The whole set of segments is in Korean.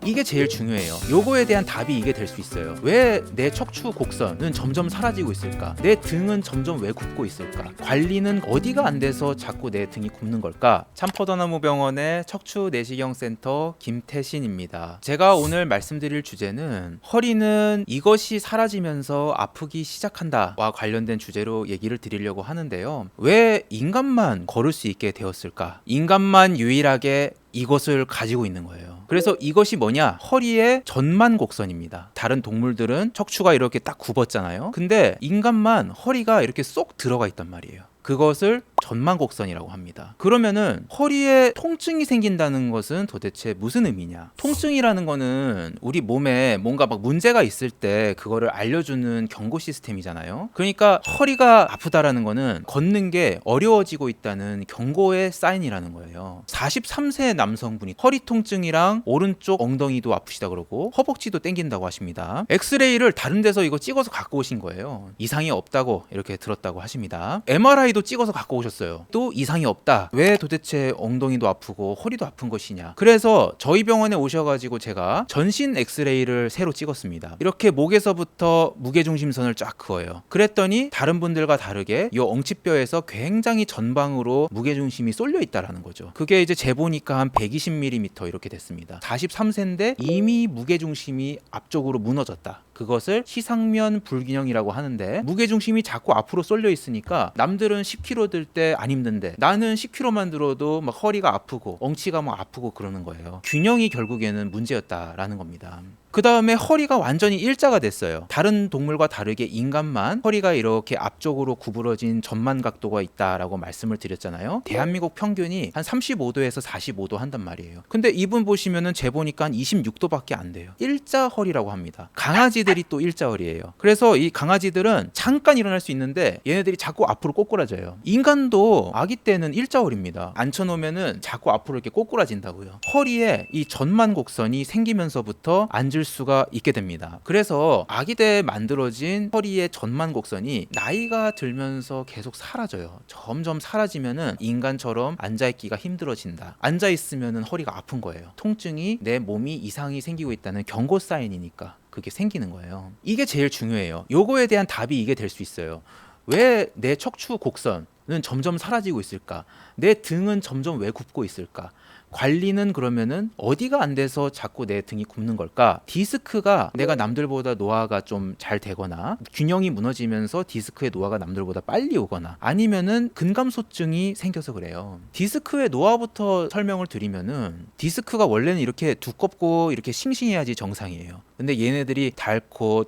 이게 제일 중요해요. 요거에 대한 답이 이게 될 수 있어요. 왜 내 척추 곡선은 점점 사라지고 있을까? 내 등은 점점 왜 굽고 있을까? 관리는 어디가 안 돼서 자꾸 내 등이 굽는 걸까? 참포도나무병원의 척추 내시경 센터 김태신입니다. 제가 오늘 말씀드릴 주제는 허리는 이것이 사라지면서 아프기 시작한다와 관련된 주제로 얘기를 드리려고 하는데요. 왜 인간만 걸을 수 있게 되었을까? 인간만 유일하게 이것을 가지고 있는 거예요. 그래서 이것이 뭐냐? 허리의 전만 곡선입니다. 다른 동물들은 척추가 이렇게 딱 굽었잖아요. 근데 인간만 허리가 이렇게 쏙 들어가 있단 말이에요. 그것을 전만곡선이라고 합니다. 그러면은 허리에 통증이 생긴다는 것은 도대체 무슨 의미냐? 통증이라는 거는 우리 몸에 뭔가 막 문제가 있을 때 그거를 알려주는 경고 시스템이잖아요. 그러니까 허리가 아프다라는 거는 걷는 게 어려워지고 있다는 경고의 사인이라는 거예요. 43세 남성분이 허리 통증이랑 오른쪽 엉덩이도 아프시다 그러고 허벅지도 땡긴다고 하십니다. 엑스레이를 다른 데서 이거 찍어서 갖고 오신 거예요. 이상이 없다고 이렇게 들었다고 하십니다. MRI도 찍어서 갖고 오셨어요. 또 이상이 없다. 왜 도대체 엉덩이도 아프고 허리도 아픈 것이냐. 그래서 저희 병원에 오셔가지고 제가 전신 엑스레이를 새로 찍었습니다. 이렇게 목에서부터 무게중심선을 쫙 그어요. 그랬더니 다른 분들과 다르게 이 엉치뼈에서 굉장히 전방으로 무게중심이 쏠려 있다라는 거죠. 그게 이제 재보니까 한 120mm 이렇게 됐습니다. 43세인데 이미 무게중심이 앞쪽으로 무너졌다. 그것을 시상면 불균형이라고 하는데 무게중심이 자꾸 앞으로 쏠려 있으니까 남들은 10kg 들 때 안 힘든데 나는 10kg만 들어도 막 허리가 아프고 엉치가 막 아프고 그러는 거예요. 균형이 결국에는 문제였다라는 겁니다. 그 다음에 허리가 완전히 일자가 됐어요. 다른 동물과 다르게 인간만 허리가 이렇게 앞쪽으로 구부러진 전만 각도가 있다라고 말씀을 드렸잖아요. 대한민국 평균이 한 35도에서 45도 한단 말이에요. 근데 이분 보시면은 재보니까 한 26도밖에 안 돼요. 일자 허리라고 합니다. 강아지들이 또 일자 허리예요. 그래서 이 강아지들은 잠깐 일어날 수 있는데 얘네들이 자꾸 앞으로 꼬꾸라져요. 인간도 아기 때는 일자 허리입니다. 앉혀놓으면은 자꾸 앞으로 이렇게 꼬꾸라진다고요. 허리에 이 전만 곡선이 생기면서부터 앉을 수가 있게 됩니다. 그래서 아기 때 만들어진 허리의 전만 곡선이 나이가 들면서 계속 사라져요. 점점 사라지면은 인간처럼 앉아있기가 힘들어진다. 앉아있으면은 허리가 아픈 거예요. 통증이 내 몸이 이상이 생기고 있다는 경고 사인이니까 그게 생기는 거예요. 이게 제일 중요해요. 요거에 대한 답이 이게 될 수 있어요. 왜 내 척추 곡선은 점점 사라지고 있을까? 내 등은 점점 왜 굽고 있을까? 관리는 그러면은 어디가 안 돼서 자꾸 내 등이 굽는 걸까? 디스크가 내가 남들보다 노화가 좀 잘 되거나 균형이 무너지면서 디스크의 노화가 남들보다 빨리 오거나 아니면은 근감소증이 생겨서 그래요. 디스크의 노화부터 설명을 드리면은 디스크가 원래는 이렇게 두껍고 이렇게 싱싱해야지 정상이에요. 근데 얘네들이 닳고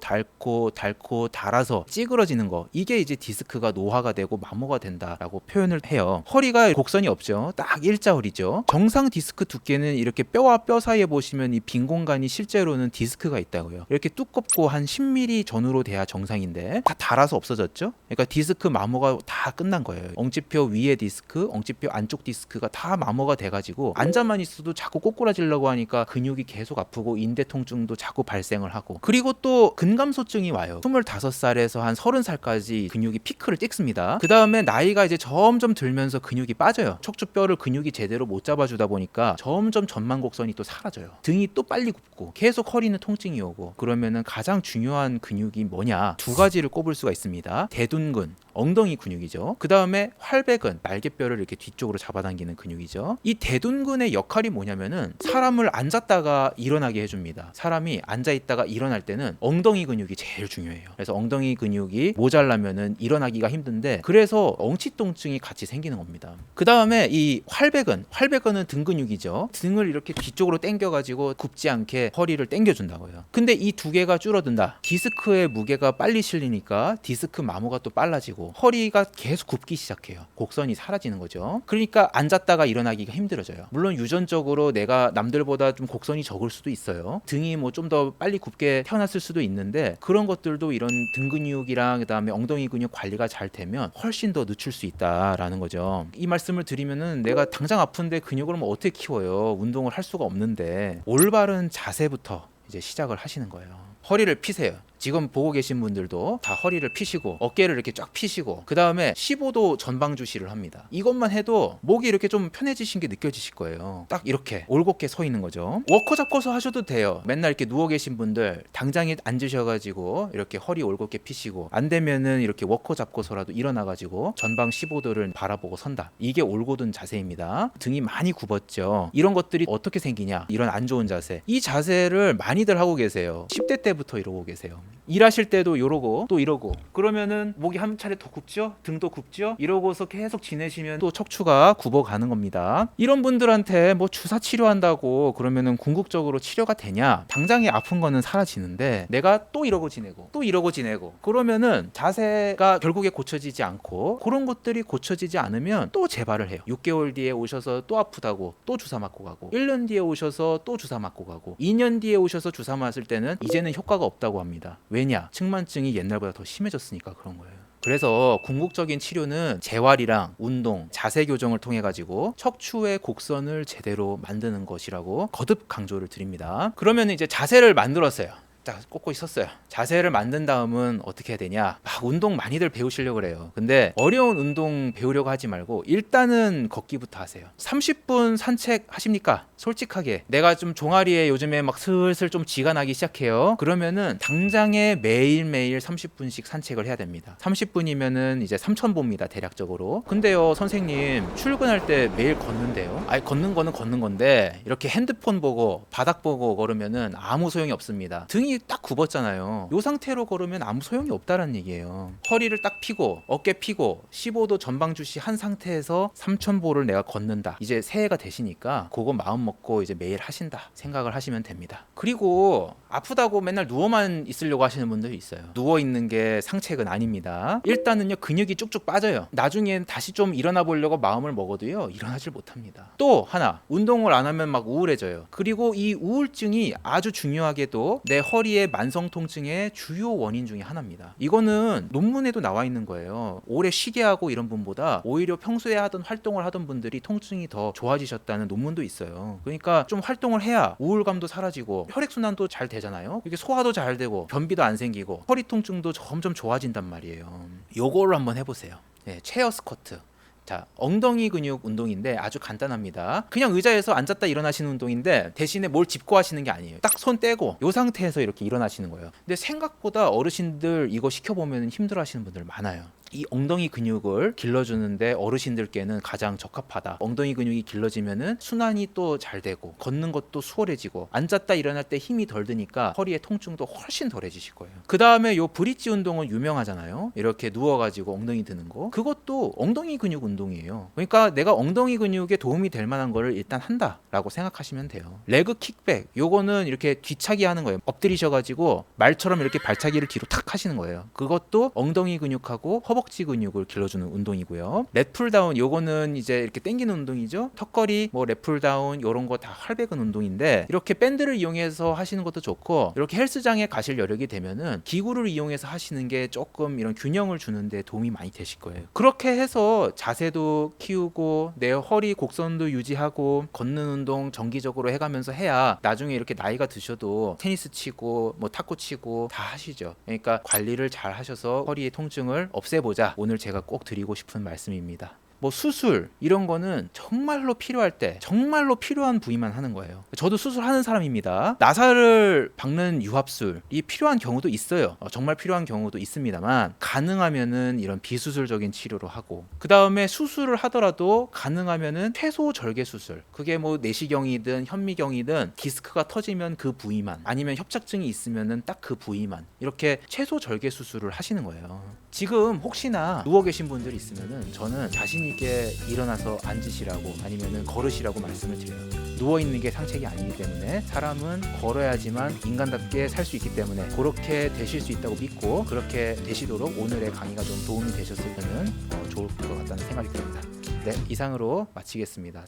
닳아서 찌그러지는 거, 이게 이제 디스크가 노화가 되고 마모가 된다라고 표현을 해요. 허리가 곡선이 없죠. 딱 일자 허리죠. 정상 디스크 두께는 이렇게 뼈와 뼈 사이에 보시면 이 빈 공간이 실제로는 디스크가 있다고요. 이렇게 두껍고 한 10mm 전후로 돼야 정상인데 다 닳아서 없어졌죠. 그러니까 디스크 마모가 다 끝난 거예요. 엉치뼈 위에 디스크, 엉치뼈 안쪽 디스크가 다 마모가 돼가지고 앉아만 있어도 자꾸 꼬꾸라지려고 하니까 근육이 계속 아프고 인대 통증도 자꾸 발생을 하고, 그리고 또 근감소증이 와요. 25살에서 한 30살까지 근육이 피크를 찍습니다. 그 다음에 나이가 이제 점점 들면서 근육이 빠져요. 척추뼈를 근육이 제대로 못 잡아주다 보니까 점점 전만곡선이 또 사라져요. 등이 또 빨리 굽고 계속 허리는 통증이 오고. 그러면은 가장 중요한 근육이 뭐냐? 두 가지를 꼽을 수가 있습니다. 대둔근, 엉덩이 근육이죠. 그 다음에 활배근, 날개뼈를 이렇게 뒤쪽으로 잡아당기는 근육이죠. 이 대둔근의 역할이 뭐냐면은 사람을 앉았다가 일어나게 해줍니다. 사람이 앉아있다가 일어날 때는 엉덩이 근육이 제일 중요해요. 그래서 엉덩이 근육이 모자라면은 일어나기가 힘든데, 그래서 엉치통증이 같이 생기는 겁니다. 그 다음에 이 활배근은 등 근육이죠. 등을 이렇게 뒤쪽으로 당겨가지고 굽지 않게 허리를 당겨준다고요. 근데 이 두 개가 줄어든다. 디스크의 무게가 빨리 실리니까 디스크 마모가 또 빨라지고 허리가 계속 굽기 시작해요. 곡선이 사라지는 거죠. 그러니까 앉았다가 일어나기가 힘들어져요. 물론 유전적으로 내가 남들보다 좀 곡선이 적을 수도 있어요. 등이 뭐 좀 더 빨리 굽게 태어났을 수도 있는데, 그런 것들도 이런 등 근육이랑 그다음에 엉덩이 근육 관리가 잘 되면 훨씬 더 늦출 수 있다라는 거죠. 이 말씀을 드리면은 내가 당장 아픈데 근육을 뭐 어떻게 키워요? 운동을 할 수가 없는데 올바른 자세부터 이제 시작을 하시는 거예요. 허리를 피세요. 지금 보고 계신 분들도 다 허리를 펴시고 어깨를 이렇게 쫙 펴시고 그 다음에 15도 전방 주시를 합니다. 이것만 해도 목이 이렇게 좀 편해지신 게 느껴지실 거예요. 딱 이렇게 올곧게 서 있는 거죠. 워커 잡고서 하셔도 돼요. 맨날 이렇게 누워 계신 분들 당장에 앉으셔가지고 이렇게 허리 올곧게 펴시고 안 되면은 이렇게 워커 잡고서라도 일어나가지고 전방 15도를 바라보고 선다. 이게 올곧은 자세입니다. 등이 많이 굽었죠. 이런 것들이 어떻게 생기냐? 이런 안 좋은 자세. 이 자세를 많이들 하고 계세요. 10대 때부터 이러고 계세요. 일하실 때도 이러고 또 이러고 그러면은 목이 한 차례 더 굽죠? 등도 굽죠? 이러고서 계속 지내시면 또 척추가 굽어가는 겁니다. 이런 분들한테 뭐 주사 치료한다고 그러면은 궁극적으로 치료가 되냐? 당장에 아픈 거는 사라지는데 내가 또 이러고 지내고 또 이러고 지내고 그러면은 자세가 결국에 고쳐지지 않고 그런 것들이 고쳐지지 않으면 또 재발을 해요. 6개월 뒤에 오셔서 또 아프다고 또 주사 맞고 가고 1년 뒤에 오셔서 또 주사 맞고 가고 2년 뒤에 오셔서 주사 맞을 때는 이제는 효과가 없다고 합니다. 왜냐? 측만증이 옛날보다 더 심해졌으니까 그런 거예요. 그래서 궁극적인 치료는 재활이랑 운동, 자세 교정을 통해 가지고 척추의 곡선을 제대로 만드는 것이라고 거듭 강조를 드립니다. 그러면 이제 자세를 만들었어요. 딱 꽂고 있었어요. 자세를 만든 다음은 어떻게 해야 되냐? 막 운동 많이들 배우시려고 그래요. 근데 어려운 운동 배우려고 하지 말고 일단은 걷기부터 하세요. 30분 산책 하십니까? 솔직하게 내가 좀 종아리에 요즘에 막 슬슬 좀 쥐가 나기 시작해요. 그러면은 당장에 매일매일 30분씩 산책을 해야 됩니다. 30분이면은 이제 3,000보입니다. 대략적으로. 근데요 선생님 출근할 때 매일 걷는데요. 아니 걷는 거는 걷는 건데 이렇게 핸드폰 보고 바닥 보고 걸으면은 아무 소용이 없습니다. 등이 딱 굽었잖아요. 이 상태로 걸으면 아무 소용이 없다는 얘기예요. 허리를 딱 펴고 어깨 펴고 15도 전방 주시 한 상태에서 3,000보를 내가 걷는다. 이제 새해가 되시니까 그거 마음 먹고 이제 매일 하신다 생각을 하시면 됩니다. 그리고 아프다고 맨날 누워만 있으려고 하시는 분들이 있어요. 누워 있는 게 상책은 아닙니다. 일단은요 근육이 쭉쭉 빠져요. 나중엔 다시 좀 일어나 보려고 마음을 먹어도요 일어나질 못합니다. 또 하나 운동을 안 하면 막 우울해져요. 그리고 이 우울증이 아주 중요하게도 내 허리의 만성 통증의 주요 원인 중에 하나입니다. 이거는 논문에도 나와 있는 거예요. 오래 쉬게 하고 이런 분보다 오히려 평소에 하던 활동을 하던 분들이 통증이 더 좋아지셨다는 논문도 있어요. 그러니까 좀 활동을 해야 우울감도 사라지고 혈액순환도 잘 되잖아요. 이게 소화도 잘 되고 변비도 안 생기고 허리 통증도 점점 좋아진단 말이에요. 요거를 한번 해보세요. 네, 체어 스쿼트. 자, 엉덩이 근육 운동인데 아주 간단합니다. 그냥 의자에서 앉았다 일어나시는 운동인데 대신에 뭘 짚고 하시는 게 아니에요. 딱 손 떼고 이 상태에서 이렇게 일어나시는 거예요. 근데 생각보다 어르신들 이거 시켜보면 힘들어 하시는 분들 많아요. 이 엉덩이 근육을 길러주는데 어르신들께는 가장 적합하다. 엉덩이 근육이 길러지면은 순환이 또 잘 되고 걷는 것도 수월해지고 앉았다 일어날 때 힘이 덜 드니까 허리의 통증도 훨씬 덜해지실 거예요. 그 다음에 요 브릿지 운동은 유명하잖아요. 이렇게 누워가지고 엉덩이 드는 거. 그것도 엉덩이 근육 운동이에요. 그러니까 내가 엉덩이 근육에 도움이 될 만한 거를 일단 한다라고 생각하시면 돼요. 레그 킥백 요거는 이렇게 뒤차기 하는 거예요. 엎드리셔가지고 말처럼 이렇게 발차기를 뒤로 탁 하시는 거예요. 그것도 엉덩이 근육하고 허벅지 근육을 길러주는 운동이고요. 렛풀다운 요거는 이제 이렇게 당기는 운동이죠. 턱걸이, 뭐 렛풀다운 요런 거 다 활백은 운동인데 이렇게 밴드를 이용해서 하시는 것도 좋고 이렇게 헬스장에 가실 여력이 되면은 기구를 이용해서 하시는 게 조금 이런 균형을 주는데 도움이 많이 되실 거예요. 그렇게 해서 자세도 키우고 내 허리 곡선도 유지하고 걷는 운동 정기적으로 해가면서 해야 나중에 이렇게 나이가 드셔도 테니스 치고 뭐 탁구 치고 다 하시죠. 그러니까 관리를 잘 하셔서 허리의 통증을 없애보자. 오늘 제가 꼭 드리고 싶은 말씀입니다. 뭐 수술 이런 거는 정말로 필요할 때 정말로 필요한 부위만 하는 거예요. 저도 수술하는 사람입니다. 나사를 박는 유합술이 필요한 경우도 있어요. 정말 필요한 경우도 있습니다만 가능하면은 이런 비수술적인 치료로 하고 그 다음에 수술을 하더라도 가능하면은 최소 절개 수술 그게 뭐 내시경이든 현미경이든 디스크가 터지면 그 부위만 아니면 협착증이 있으면은 딱 그 부위만 이렇게 최소 절개 수술을 하시는 거예요. 지금 혹시나 누워 계신 분들이 있으면은 저는 자신 있게 일어나서 앉으시라고 아니면은 걸으시라고 말씀을 드려요. 누워 있는 게 상책이 아니기 때문에 사람은 걸어야지만 인간답게 살 수 있기 때문에 그렇게 되실 수 있다고 믿고 그렇게 되시도록 오늘의 강의가 좀 도움이 되셨으면 좋을 것 같다는 생각이 듭니다. 네, 이상으로 마치겠습니다.